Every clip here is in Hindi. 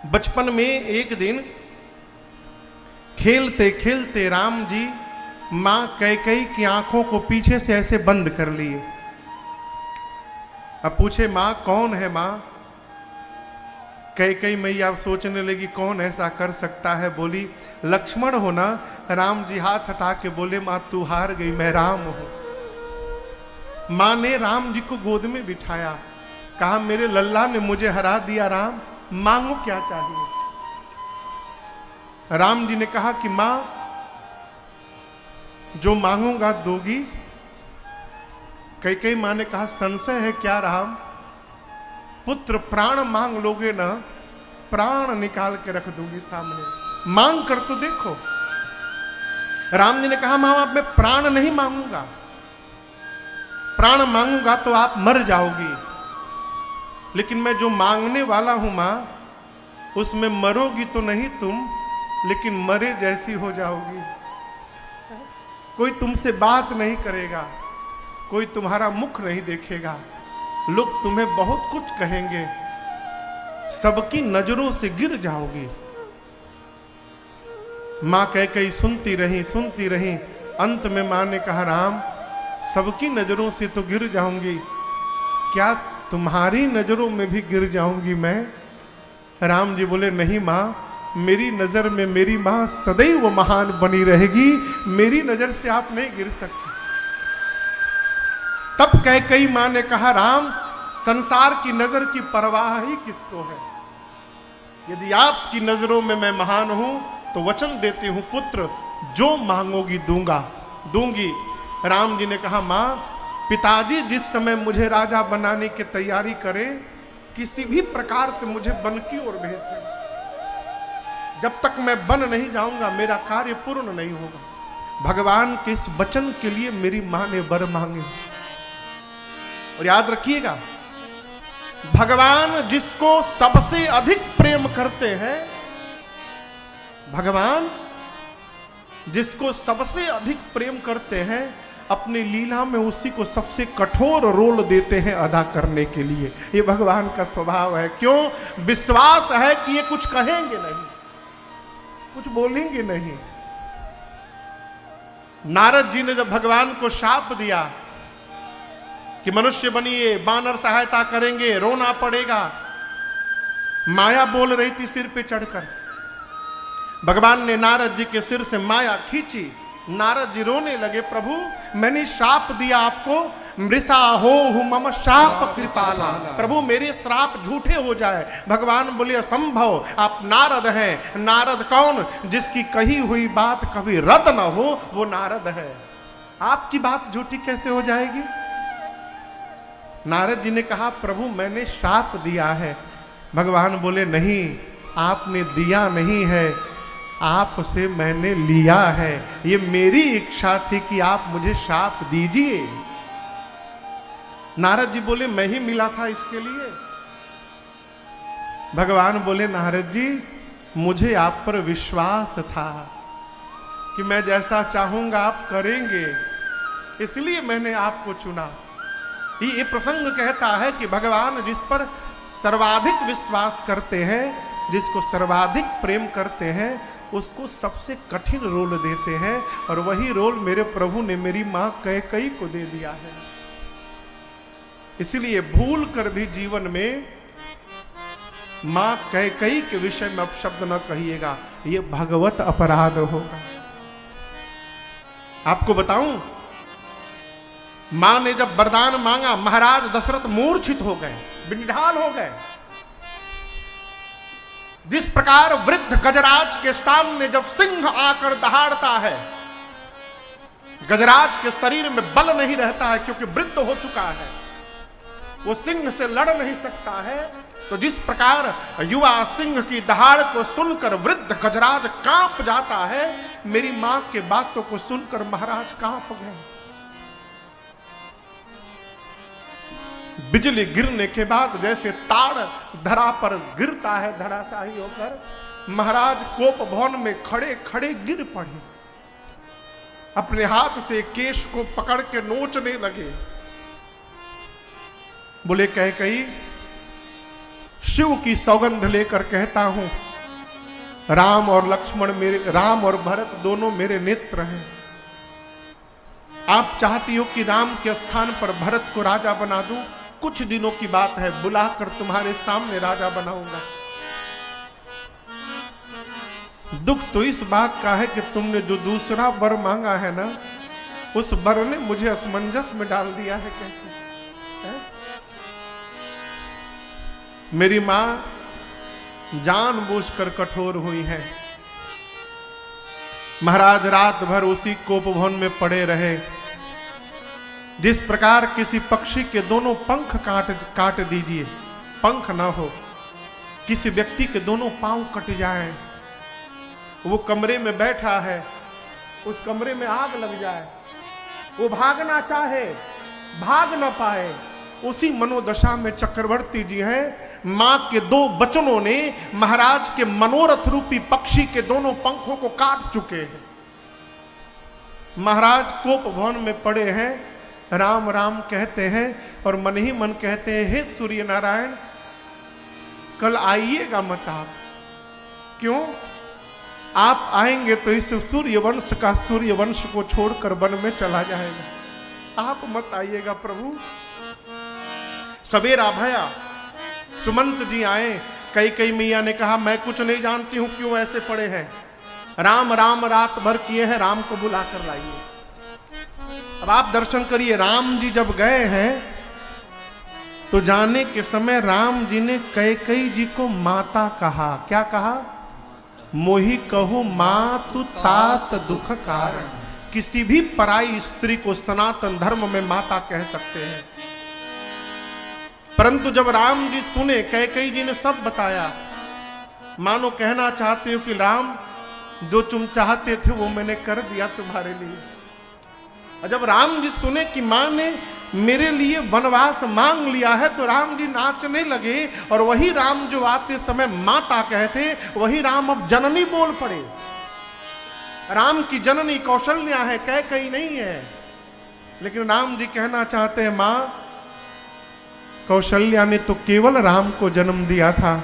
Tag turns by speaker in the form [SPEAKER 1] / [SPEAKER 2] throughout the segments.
[SPEAKER 1] बचपन में एक दिन खेलते खेलते राम जी मां कैकेयी की आंखों को पीछे से ऐसे बंद कर लिए। अब पूछे मां कौन है मां? कैकेयी मैया सोचने लगी कौन ऐसा कर सकता है। बोली लक्ष्मण हो ना। राम जी हाथ हटा के बोले मां तू हार गई, मैं राम हूं। मां ने राम जी को गोद में बिठाया, कहा मेरे लल्ला ने मुझे हरा दिया, राम मांगो क्या चाहिए। राम जी ने कहा कि मां जो मांगूंगा दोगी। कैकेयी मां ने कहा संशय है क्या राम? पुत्र प्राण मांग लोगे ना, प्राण निकाल के रख दूंगी सामने, मांग कर तो देखो। राम जी ने कहा मां अब मैं प्राण नहीं मांगूंगा, प्राण मांगूंगा तो आप मर जाओगी, लेकिन मैं जो मांगने वाला हूं मां उसमें मरोगी तो नहीं तुम, लेकिन मरे जैसी हो जाओगी। कोई तुमसे बात नहीं करेगा, कोई तुम्हारा मुख नहीं देखेगा, लोग तुम्हें बहुत कुछ कहेंगे, सबकी नजरों से गिर जाओगी। मां कैकेयी सुनती रही। अंत में मां ने कहा राम सबकी नजरों से तो गिर जाऊंगी, क्या तुम्हारी नजरों में भी गिर जाऊंगी मैं? राम जी बोले नहीं मां, मेरी नजर में मेरी मां सदैव महान बनी रहेगी, मेरी नजर से आप नहीं गिर सकते। तब कैकेयी मां ने कहा राम संसार की नजर की परवाह ही किसको है? यदि आपकी नजरों में मैं महान हूं तो वचन देती हूं पुत्र जो मांगोगी दूंगी। राम जी ने कहा मां पिताजी जिस समय मुझे राजा बनाने की तैयारी करे, किसी भी प्रकार से मुझे वन की ओर भेज दें, जब तक मैं वन नहीं जाऊंगा मेरा कार्य पूर्ण नहीं होगा। भगवान के इस वचन के लिए मेरी मां ने वर मांगे। और याद रखिएगा भगवान जिसको सबसे अधिक प्रेम करते हैं, भगवान जिसको सबसे अधिक प्रेम करते हैं, अपनी लीला में उसी को सबसे कठोर रोल देते हैं अदा करने के लिए। ये भगवान का स्वभाव है। क्यों? विश्वास है कि ये कुछ कहेंगे नहीं, कुछ बोलेंगे नहीं। नारद जी ने जब भगवान को शाप दिया कि मनुष्य बनिए, बानर सहायता करेंगे, रोना पड़ेगा, माया बोल रही थी सिर पे चढ़कर, भगवान ने नारद जी के सिर से माया खींची, नारद जी रोने लगे, प्रभु मैंने शाप दिया आपको, मृषा हो मम शाप कृपाला, प्रभु मेरे श्राप झूठे हो जाए। भगवान बोले असंभव, आप नारद हैं। नारद कौन? जिसकी कही हुई बात कभी रद्द न हो, वो नारद है। आपकी बात झूठी कैसे हो जाएगी? नारद जी ने कहा प्रभु मैंने शाप दिया है। भगवान बोले नहीं, आपने दिया नहीं है, आपसे मैंने लिया है। ये मेरी इच्छा थी कि आप मुझे शाप दीजिए। नारद जी बोले मैं ही मिला था इसके लिए। भगवान बोले नारद जी मुझे आप पर विश्वास था कि मैं जैसा चाहूंगा आप करेंगे, इसलिए मैंने आपको चुना। ये प्रसंग कहता है कि भगवान जिस पर सर्वाधिक विश्वास करते हैं, जिसको सर्वाधिक प्रेम करते हैं, उसको सबसे कठिन रोल देते हैं, और वही रोल मेरे प्रभु ने मेरी मां कैकेयी को दे दिया है। इसलिए भूल कर भी जीवन में मां कैकेयी के विषय में अपशब्द न कहिएगा, यह भगवत अपराध होगा। आपको बताऊं, मां ने जब वरदान मांगा, महाराज दशरथ मूर्छित हो गए, बिंढाल हो गए। जिस प्रकार वृद्ध गजराज के सामने जब सिंह आकर दहाड़ता है, गजराज के शरीर में बल नहीं रहता है क्योंकि वृद्ध हो चुका है, वो सिंह से लड़ नहीं सकता है, तो जिस प्रकार युवा सिंह की दहाड़ को सुनकर वृद्ध गजराज कांप जाता है, मेरी मां के बातों को सुनकर महाराज कांप गए। बिजली गिरने के बाद जैसे ताड़ धरा पर गिरता है धड़ाशाही होकर, महाराज कोप भवन में खड़े खड़े गिर पड़े, अपने हाथ से केश को पकड़ के नोचने लगे। बोले कैकेयी शिव की सौगंध लेकर कहता हूं, राम और लक्ष्मण मेरे, राम और भरत दोनों मेरे नेत्र हैं। आप चाहती हो कि राम के स्थान पर भरत को राजा बना दूं? कुछ दिनों की बात है, बुलाकर तुम्हारे सामने राजा बनाऊंगा। दुख तो इस बात का है कि तुमने जो दूसरा वर मांगा है ना, उस वर ने मुझे असमंजस में डाल दिया है। कहते हैं मेरी मां जानबूझकर कठोर हुई है। महाराज रात भर उसी कोपभवन में पड़े रहे। जिस प्रकार किसी पक्षी के दोनों पंख काट दीजिए, पंख ना हो, किसी व्यक्ति के दोनों पांव कट जाए, वो कमरे में बैठा है, उस कमरे में आग लग जाए, वो भागना चाहे भाग ना पाए, उसी मनोदशा में चक्रवर्ती जी हैं। मां के दो बचनों ने महाराज के मनोरथ रूपी पक्षी के दोनों पंखों को काट चुके हैं। महाराज कोप भवन में पड़े हैं, राम राम कहते हैं और मन ही मन कहते हैं, हे सूर्य नारायण कल आइएगा मत आप। क्यों? आप आएंगे तो इस सूर्यवंश का सूर्यवंश को छोड़कर वन में चला जाएगा। आप मत आइएगा प्रभु। सवेरा भया, सुमंत जी आए। कई मैया ने कहा, मैं कुछ नहीं जानती हूं क्यों ऐसे पड़े हैं। राम राम रात भर किए हैं, राम को बुला कर लाइए। अब आप दर्शन करिए। राम जी जब गए हैं तो जाने के समय राम जी ने कैकेयी जी को माता कहा। क्या कहा? मोहि कहू मातु तात दुख कारण। किसी भी पराई स्त्री को सनातन धर्म में माता कह सकते हैं। परंतु जब राम जी सुने, कैकेयी जी ने सब बताया। मानो कहना चाहते हो कि राम जो तुम चाहते थे वो मैंने कर दिया तुम्हारे लिए। और जब राम जी सुने कि मां ने मेरे लिए वनवास मांग लिया है तो राम जी नाचने लगे। और वही राम जो आते समय माता कहते, वही राम अब जननी बोल पड़े। राम की जननी कौशल्या है, कैकेयी नहीं है। लेकिन राम जी कहना चाहते हैं, मां कौशल्या ने तो केवल राम को जन्म दिया था।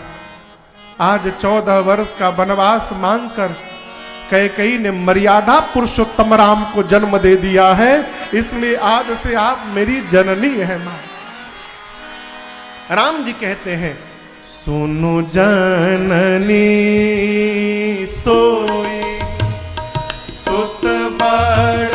[SPEAKER 1] आज 14 वर्ष का वनवास मांगकर कैकेयी ने मर्यादा पुरुषोत्तम राम को जन्म दे दिया है, इसलिए आज से आप मेरी जननी है मां। राम जी कहते हैं, सुनु जननी सोई सुत बड़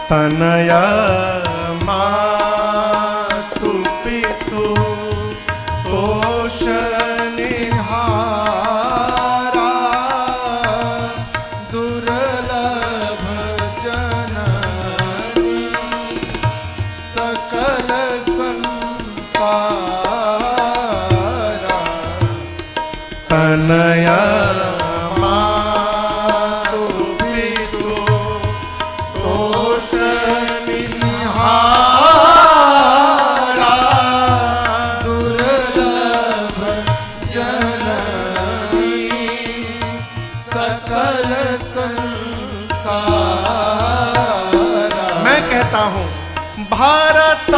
[SPEAKER 1] तनया मातु पितु तोष निहारा दुर्लभ जननी सकल संसारा। तनया मैं कहता हूं भारत